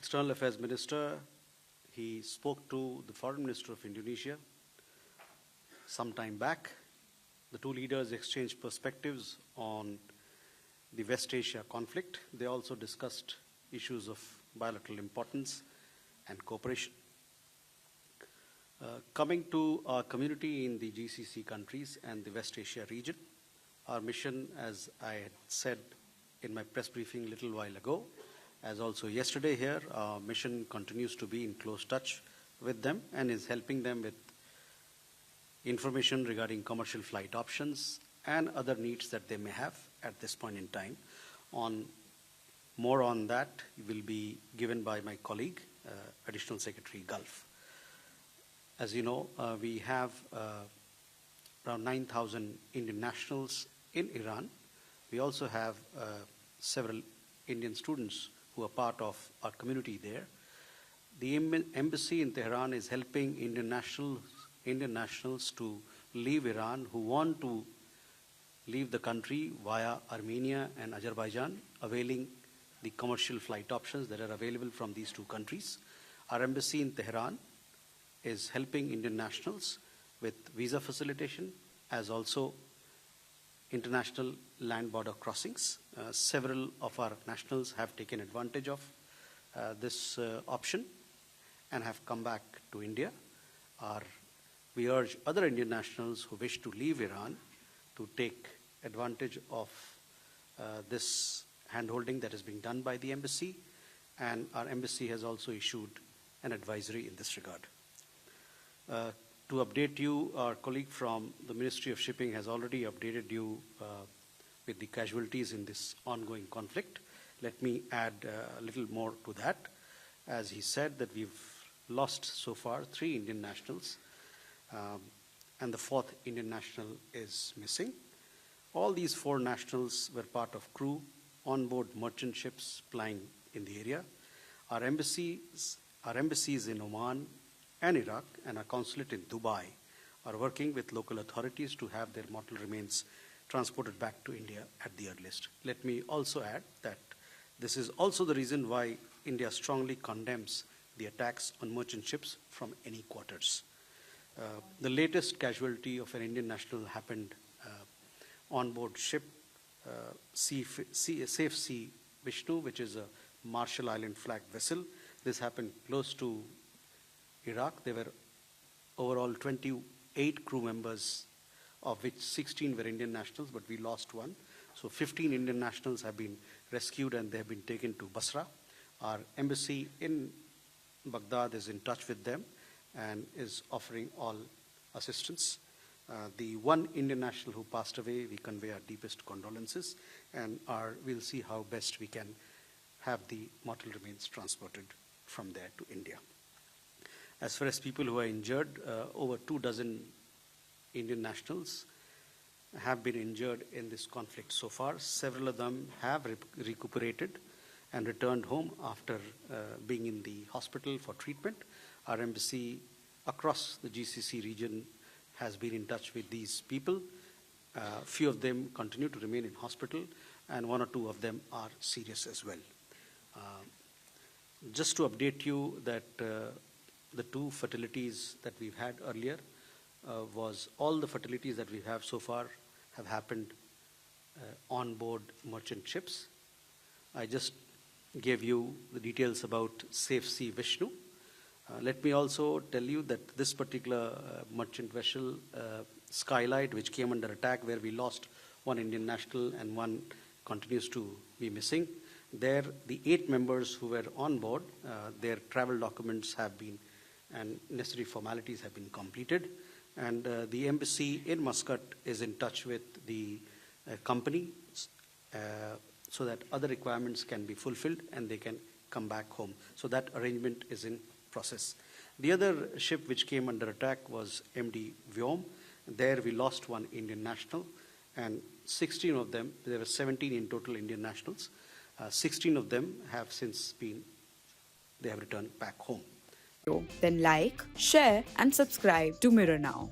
External Affairs Minister, he spoke to the Foreign Minister of Indonesia some time back. The two leaders exchanged perspectives on the West Asia conflict. They also discussed issues of bilateral importance and cooperation. Coming to our community in the GCC countries and the West Asia region, our mission, as I had said in my press briefing a little while ago, as also yesterday here, our mission continues to be in close touch with them and is helping them with information regarding commercial flight options and other needs that they may have at this point in time. More on that will be given by my colleague, Additional Secretary Gulf. As you know, we have around 9,000 Indian nationals in Iran. We also have several Indian students who are part of our community there. The embassy in Tehran is helping Indian nationals to leave Iran who want to leave the country via Armenia and Azerbaijan, availing the commercial flight options that are available from these two countries. Our embassy in Tehran is helping Indian nationals with visa facilitation as also international land border crossings. Several of our nationals have taken advantage of this option and have come back to India. We urge other Indian nationals who wish to leave Iran to take advantage of this handholding that is being done by the embassy, and our embassy has also issued an advisory in this regard. To update you, our colleague from the Ministry of Shipping has already updated you with the casualties in this ongoing conflict. Let me add a little more to that. As he said, that we've lost so far 3 Indian nationals, and the 4th Indian national is missing. All these 4 nationals were part of crew on board merchant ships plying in the area. Our embassies in Oman and Iraq and our consulate in Dubai are working with local authorities to have their mortal remains transported back to India at the earliest. Let me also add that this is also the reason why India strongly condemns the attacks on merchant ships from any quarters. The latest casualty of an Indian national happened on board ship Safe Sea Vishnu, which is a Marshall Island flagged vessel. This happened close to Iraq. There were overall 28 crew members, of which 16 were Indian nationals, but we lost 1. So 15 Indian nationals have been rescued and they have been taken to Basra. Our embassy in Baghdad is in touch with them and is offering all assistance. The 1 Indian national who passed away, we convey our deepest condolences, and we'll see how best we can have the mortal remains transported from there to India. As far as people who are injured, over 24 Indian nationals have been injured in this conflict so far. Several of them have recuperated and returned home after being in the hospital for treatment. Our embassy across the GCC region has been in touch with these people. Few of them continue to remain in hospital, and 1 or 2 of them are serious as well. Just to update you that the 2 fatalities that we've had earlier was all the fatalities that we have so far have happened on board merchant ships. I just gave you the details about Safe Sea Vishnu. Let me also tell you that this particular merchant vessel, Skylight, which came under attack, where we lost 1 Indian national and 1 continues to be missing. There, the 8 members who were on board, their travel documents have been and necessary formalities have been completed. And the embassy in Muscat is in touch with the company so that other requirements can be fulfilled and they can come back home. So that arrangement is in process. The other ship which came under attack was MD Vyom. There we lost 1 Indian national, and 16 of them, there were 17 in total Indian nationals, 16 of them have since they have returned back home. Then like, share and subscribe to Mirror Now.